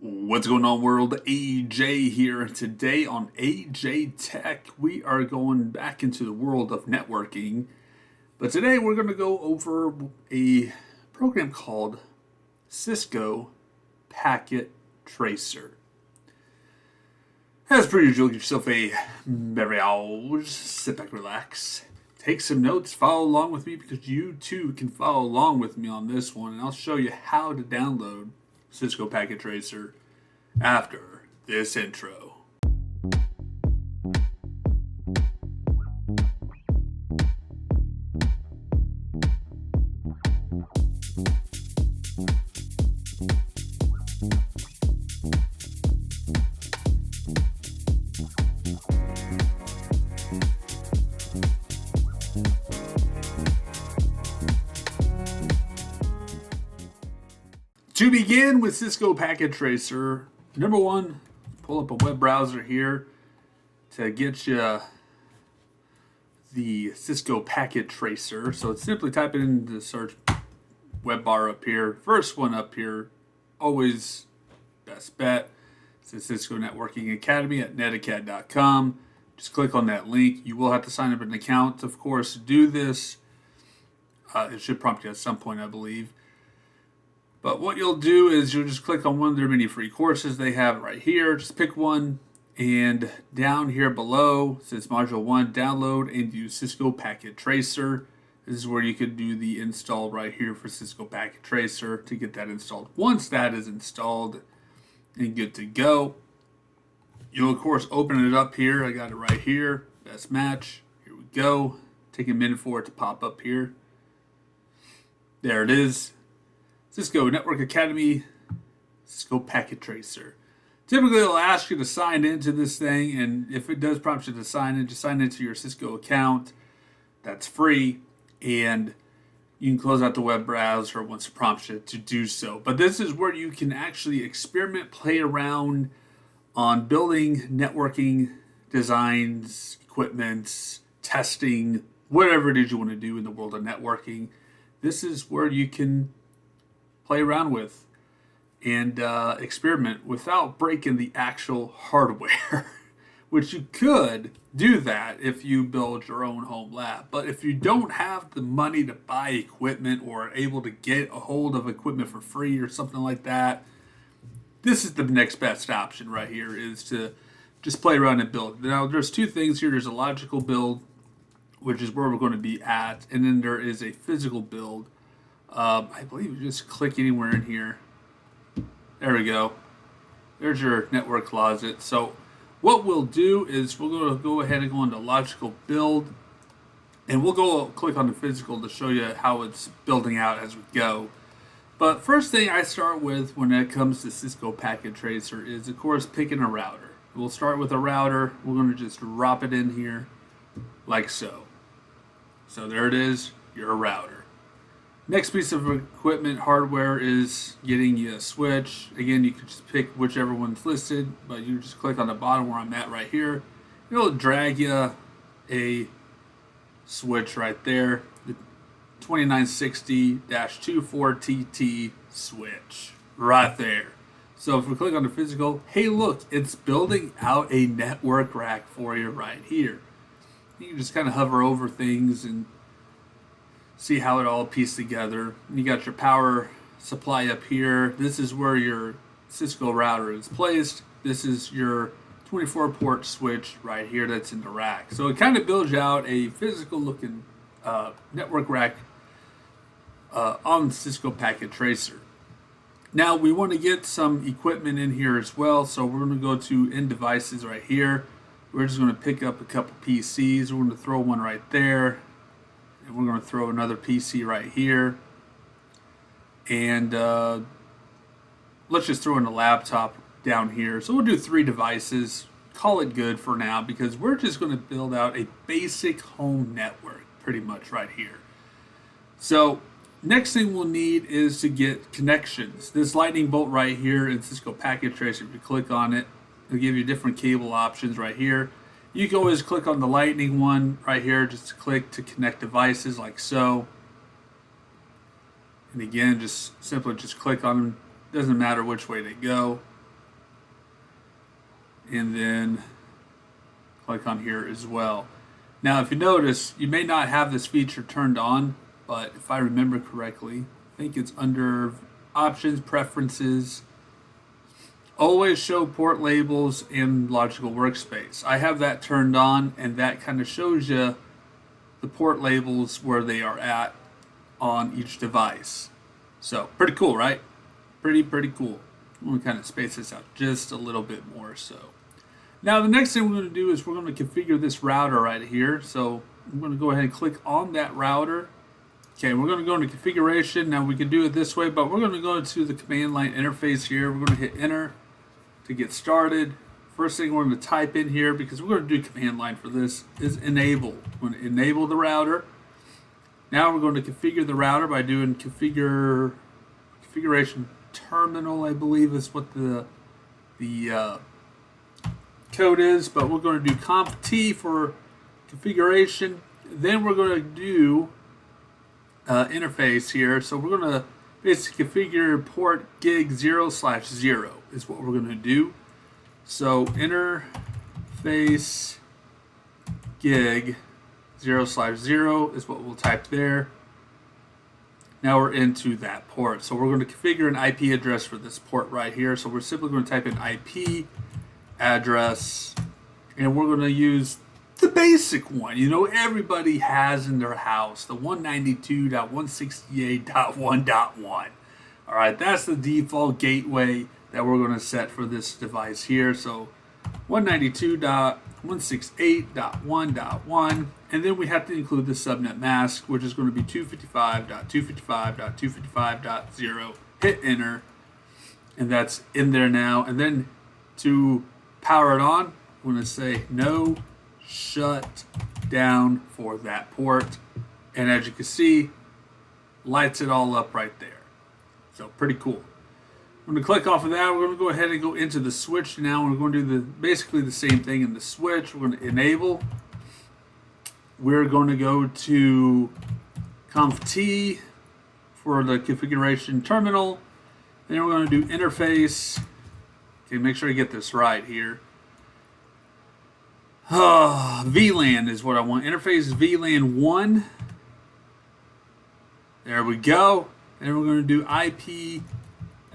What's going on, world? AJ here. Today on AJ Tech, we are going back into the world of networking. But today we're going to go over a program called Cisco Packet Tracer. As per usual, get yourself a beverage, sit back, relax, take some notes, follow along with me because you too can follow along with me on this one. And I'll show you how to download Cisco Packet Tracer after this intro. To begin with Cisco Packet Tracer, number one, pull up a web browser here to get you the Cisco Packet Tracer. So simply type it into the search web bar up here. First one up here, always best bet. It's the Cisco Networking Academy at netacad.com. Just click on that link. You will have to sign up an account, of course, to do this. It should prompt you at some point, I believe. But what you'll do is you'll just click on one of their many free courses they have right here. Just pick one, and down here below says Module 1, download and use Cisco Packet Tracer. This is where you can do the install right here for Cisco Packet Tracer to get that installed. Once that is installed and good to go, you'll of course open it up here. I got it right here. Best match. Here we go. Take a minute for it to pop up here. There it is. Cisco Network Academy, Cisco Packet Tracer. Typically, it'll ask you to sign into this thing, and if it does prompt you to sign in, just sign into your Cisco account. That's free, and you can close out the web browser once it prompts you to do so. But this is where you can actually experiment, play around on building networking designs, equipments, testing, whatever it is you want to do in the world of networking. This is where you can play around with and experiment without breaking the actual hardware, which you could do that if you build your own home lab. But if you don't have the money to buy equipment or are able to get a hold of equipment for free or something like that, this is the next best option right here, is to just play around and build. Now, there's two things here. There's a logical build, which is where we're going to be at, and then there is a physical build. I believe you just click anywhere in here. There we go. There's your network closet. So what we'll do is we're going to go ahead and go into logical build, and we'll go click on the physical to show you how it's building out as we go. But first thing I start with when it comes to Cisco Packet Tracer is, of course, picking a router. We'll start with a router. We're going to just drop it in here like so. So there it is, your router. Next piece of equipment, hardware, is getting you a switch. Again, you can just pick whichever one's listed, but you just click on the bottom where I'm at right here. It'll drag you a switch right there, the 2960-24TT switch right there. So if we click on the physical, hey look, it's building out a network rack for you right here. You can just kind of hover over things and see how it all pieced together. You got your power supply up here. This is where your Cisco router is placed. This is your 24 port switch right here that's in the rack. So it kind of builds out a physical looking network rack on Cisco Packet Tracer. Now we want to get some equipment in here as well. So we're going to go to in devices right here. We're just going to pick up a couple PCs. We're going to throw one right there. And we're going to throw another PC right here. And let's just throw in a laptop down here. So we'll do 3 devices. Call it good for now, because we're just going to build out a basic home network pretty much right here. So next thing we'll need is to get connections. This lightning bolt right here in Cisco Packet Tracer, if you click on it, it'll give you different cable options right here. You can always click on the lightning one right here, just click to connect devices like so. And again, just simply just click on them. Doesn't matter which way they go. and then click on here as well. Now, if you notice, you may not have this feature turned on, but if I remember correctly, I think it's under Options, Preferences, Always Show Port Labels in Logical Workspace. I have that turned on, and that kind of shows you the port labels where they are at on each device. So, pretty cool, right? Pretty cool. I'm going to kind of space this out just a little bit more so. Now, the next thing we're going to do is we're going to configure this router right here. So, I'm going to go ahead and click on that router. Okay, we're going to go into configuration. Now, we can do it this way, but we're going to go to the command line interface here. We're going to hit enter to get started. First thing we're going to type in here, because we're going to do command line for this, is enable. We're going to enable the router. Now we're going to configure the router by doing configuration terminal, I believe is what the code is, but we're going to do conf T for configuration. Then we're going to do interface here. So we're going to basically configure port gig 0/0 is what we're going to do. So interface gig 0/0 is what we'll type there. Now we're into that port. So we're going to configure an IP address for this port right here. So we're simply going to type in IP address, and we're going to use the basic one, everybody has in their house, the 192.168.1.1. All right, that's the default gateway that we're going to set for this device here. So 192.168.1.1, and then we have to include the subnet mask, which is going to be 255.255.255.0. Hit enter, and that's in there now. And then to power it on, we're going to say no shut down for that port, and as you can see, lights it all up right there. So pretty cool. I'm going to click off of that. We're going to go ahead and go into the switch now. We're going to do basically the same thing in the switch. We're going to enable. We're going to go to conf T for the configuration terminal. Then we're going to do interface. Okay, make sure I get this right here. VLAN is what I want. Interface VLAN 1. There we go. And we're going to do IP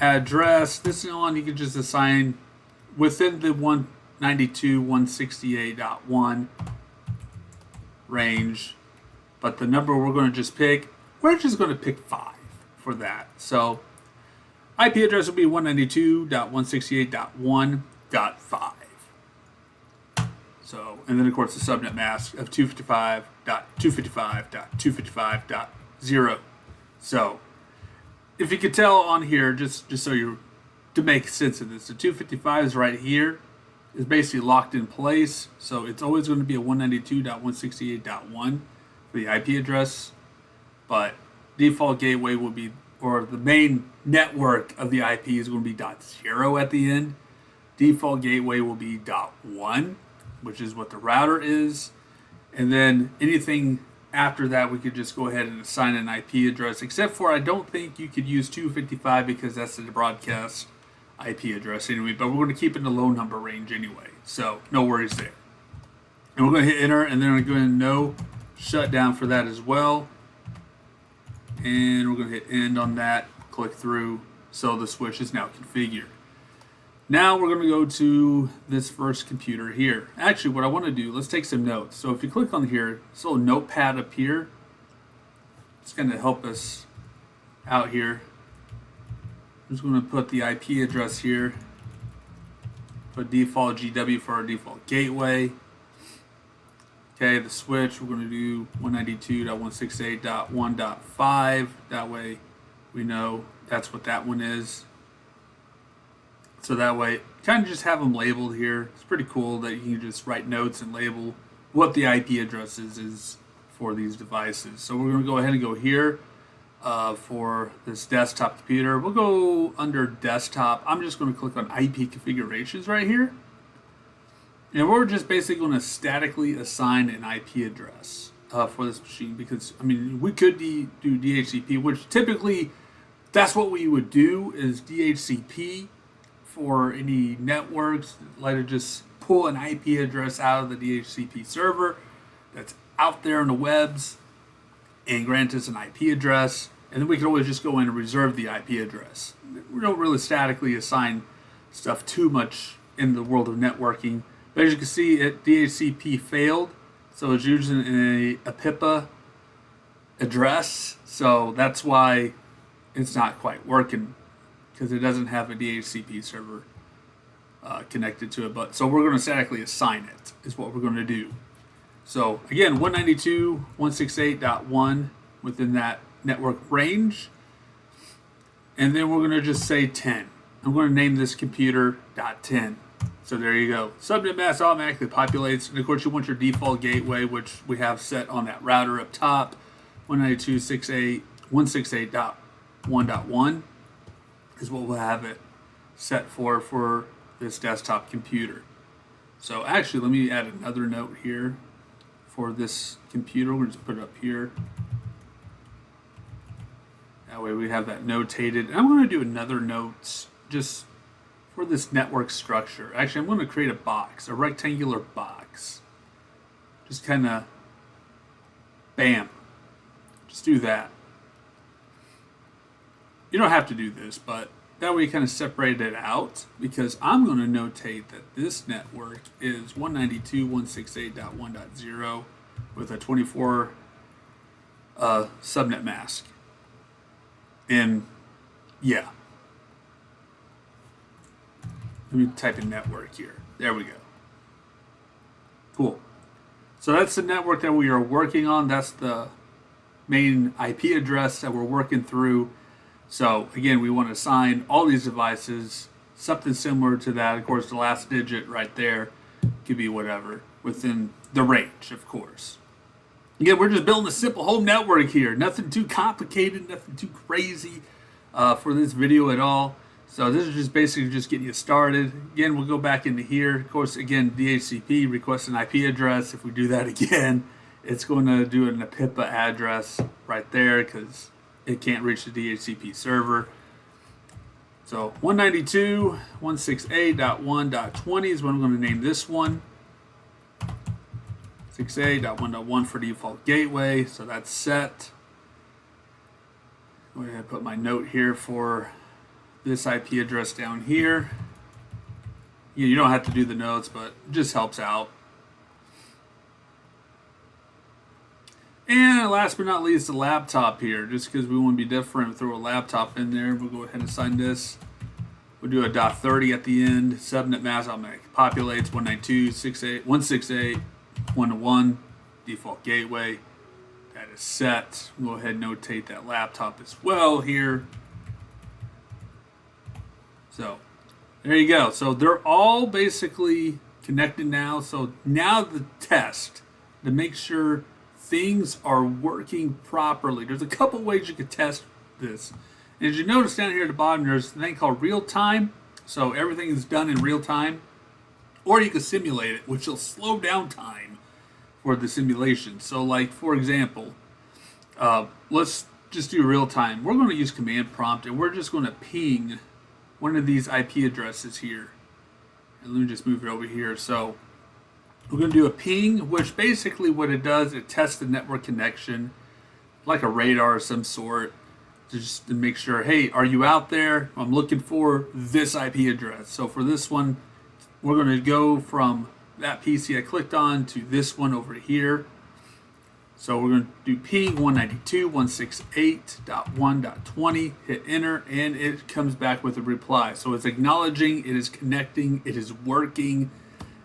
address. This one you can just assign within the 192.168.1 range. But the number we're going to just pick, we're just going to pick 5 for that. So IP address will be 192.168.1.5. So, and then of course the subnet mask of 255.255.255.0. So, if you could tell on here, just so to make sense of this, the 255 is right here, is basically locked in place. So it's always going to be a 192.168.1 for the IP address, but default gateway will be, or the main network of the IP is going to be .0 at the end. Default gateway will be .1, which is what the router is, and then anything after that we could just go ahead and assign an IP address, except for I don't think you could use 255 because that's the broadcast IP address anyway, but we're going to keep it in the low number range anyway, so no worries there. And we're going to hit enter, and then we're going to no shutdown for that as well, and we're going to hit end on that, click through, so the switch is now configured. Now we're going to go to this first computer here. Actually, what I want to do, let's take some notes. So if you click on here, this little notepad up here, it's going to help us out here. I'm just going to put the IP address here, put default GW for our default gateway. Okay, the switch, we're going to do 192.168.1.5. That way we know that's what that one is. So that way, kind of just have them labeled here. It's pretty cool that you can just write notes and label what the IP addresses is for these devices. So we're going to go ahead and go here for this desktop computer. We'll go under desktop. I'm just going to click on IP configurations right here. And we're just basically going to statically assign an IP address for this machine, because, I mean, we could do DHCP, which typically that's what we would do, is DHCP for any networks. Like to just pull an IP address out of the DHCP server that's out there in the webs and grant us an IP address. And then we can always just go in and reserve the IP address. We don't really statically assign stuff too much in the world of networking. But as you can see, DHCP failed. So it's using a PIPA address. So that's why it's not quite working, because it doesn't have a DHCP server connected to it. But so we're going to statically assign it is what we're going to do. So again, 192.168.1 within that network range. And then we're going to just say 10. I'm going to name this computer .10. So there you go. Subnet mask automatically populates. And of course you want your default gateway, which we have set on that router up top. 192.168.1.1 is what we'll have it set for this desktop computer. So actually, let me add another note here for this computer. We're just put it up here. That way we have that notated. And I'm going to do another note just for this network structure. Actually, I'm going to create a box, a rectangular box. Just kind of, bam. Just do that. You don't have to do this, but that way you kind of separate it out, because I'm going to notate that this network is 192.168.1.0 with a 24 subnet mask. And yeah. Let me type in network here. There we go. Cool. So that's the network that we are working on. That's the main IP address that we're working through. So again, we want to assign all these devices something similar to that. Of course, the last digit right there could be whatever within the range, of course. Again, we're just building a simple home network here. Nothing too complicated, nothing too crazy for this video at all. So this is just basically just getting you started. Again, we'll go back into here. Of course, again, DHCP requests an IP address. If we do that again, it's going to do an PIPA address right there because it can't reach the DHCP server. So 192.168.1.20 is what I'm going to name this one. 6A.1.1 for default gateway. So that's set. I'm going to put my note here for this IP address down here. You don't have to do the notes, but it just helps out. And last but not least, the laptop here. Just because we want to be different, throw a laptop in there. We'll go ahead and assign this. We'll do a .30 at the end. Subnet mask automatically populates 192.168.1.1 default gateway. That is set. We'll go ahead and notate that laptop as well here. So there you go. So they're all basically connected now. So now the test to make sure things are working properly. There's a couple ways you could test this. And as you notice down here at the bottom, there's a thing called real time. So everything is done in real time. Or you can simulate it, which will slow down time for the simulation. So like, for example, let's just do real time. We're going to use command prompt, and we're just going to ping one of these IP addresses here. And let me just move it over here. So we're going to do a ping, which basically what it does, it tests the network connection, like a radar of some sort, just to make sure, hey, are you out there? I'm looking for this IP address. So for this one, we're going to go from that PC I clicked on to this one over here. So we're going to do ping 192.168.1.20, hit enter, and it comes back with a reply. So it's acknowledging, it is connecting, it is working,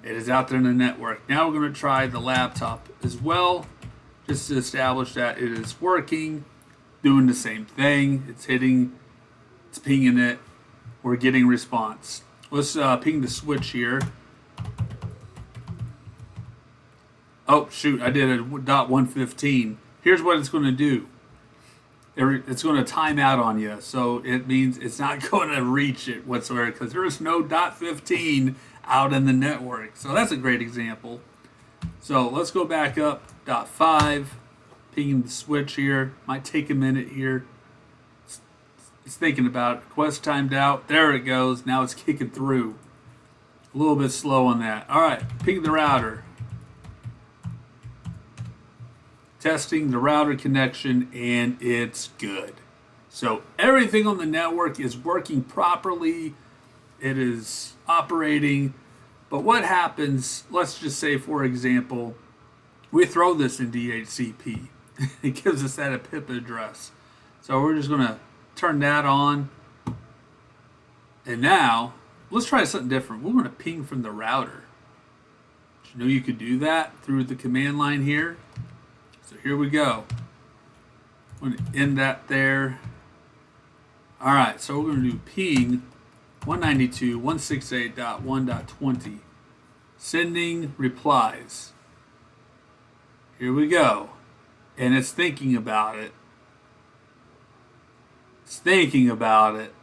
it is out there in the network. Now we're going to try the laptop as well, just to establish that it is working, doing the same thing. It's hitting, it's pinging it, we're getting response. Let's ping the switch here. Oh, shoot, I did a .115. Here's what it's going to do. It's going to time out on you. So it means it's not going to reach it whatsoever because there is no .15 out in the network. So that's a great example. So let's go back up, .5, pinging the switch here. Might take a minute here. It's thinking about it. Request timed out. There it goes. Now it's kicking through. A little bit slow on that. All right, ping the router. Testing the router connection, and it's good. So everything on the network is working properly. It is operating. But what happens, let's just say, for example, we throw this in DHCP. It gives us that pip address. So we're just going to turn that on. And now, let's try something different. We're going to ping from the router. Did you know you could do that through the command line here? So here we go. I'm going to end that there. All right, so we're going to do ping 192.168.1.20. Sending replies. Here we go. And it's thinking about it. It's thinking about it.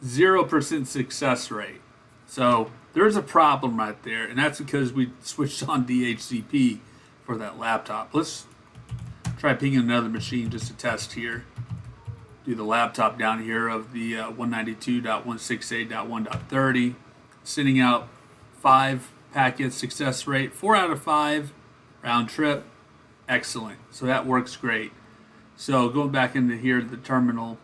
0% success rate. So there's a problem right there, and that's because we switched on DHCP for that laptop. Let's try pinging another machine just to test here. Do the laptop down here of the 192.168.1.30. Sending out 5 packets, success rate 4 out of 5, round trip. Excellent. So that works great. So going back into here to the terminal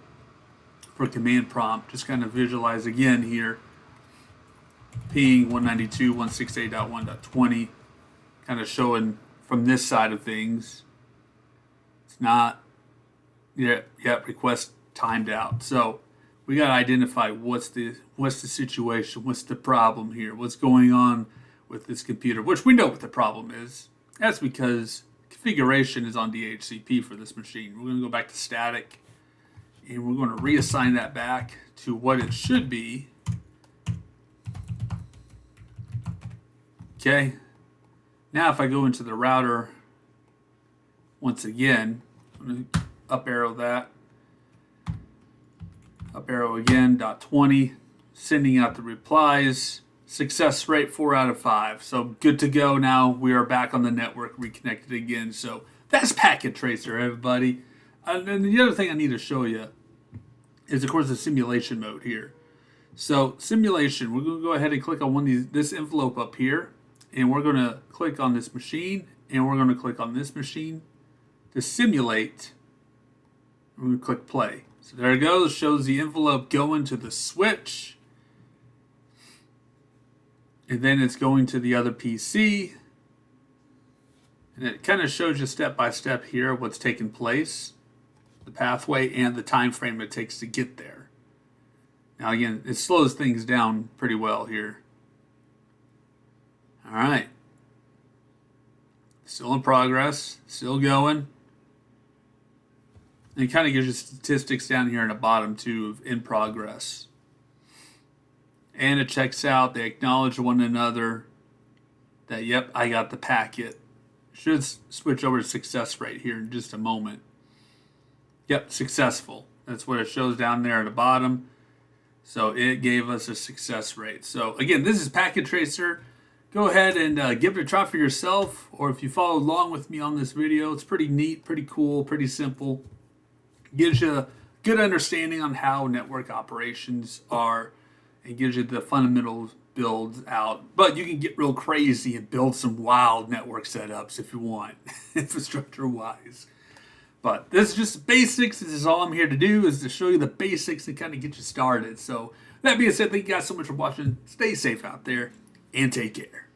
for command prompt, just kind of visualize again here. Ping 192.168.1.20, kind of showing from this side of things. It's not, request timed out. So we got to identify what's the situation, what's the problem here, what's going on with this computer, which we know what the problem is. That's because configuration is on DHCP for this machine. We're going to go back to static, and we're going to reassign that back to what it should be. Okay. Now if I go into the router, once again, I'm going to up arrow that. Up arrow again, .20, sending out the replies. Success rate 4 out of 5. So good to go now. We are back on the network, reconnected again. So that's Packet Tracer, everybody. And then the other thing I need to show you is, of course, the simulation mode here. So simulation, we're going to go ahead and click on this envelope up here. And we're going to click on this machine. And we're going to click on this machine to simulate. We're going to click play. So there it goes. Shows the envelope going to the switch. And then it's going to the other PC. And it kind of shows you step by step here what's taking place, the pathway, and the time frame it takes to get there. Now again, it slows things down pretty well here. All right. Still in progress, still going. And it kind of gives you statistics down here in the bottom too of in progress. And it checks out, they acknowledge one another that, yep, I got the packet. Should switch over to success rate here in just a moment. Yep, successful. That's what it shows down there at the bottom. So it gave us a success rate. So again, this is Packet Tracer. Go ahead and give it a try for yourself, or if you follow along with me on this video, it's pretty neat, pretty cool, pretty simple. Gives you a good understanding on how network operations are, and gives you the fundamental builds out. But you can get real crazy and build some wild network setups if you want, infrastructure-wise. But this is just basics. This is all I'm here to do, is to show you the basics and kind of get you started. So that being said, thank you guys so much for watching. Stay safe out there, and take care.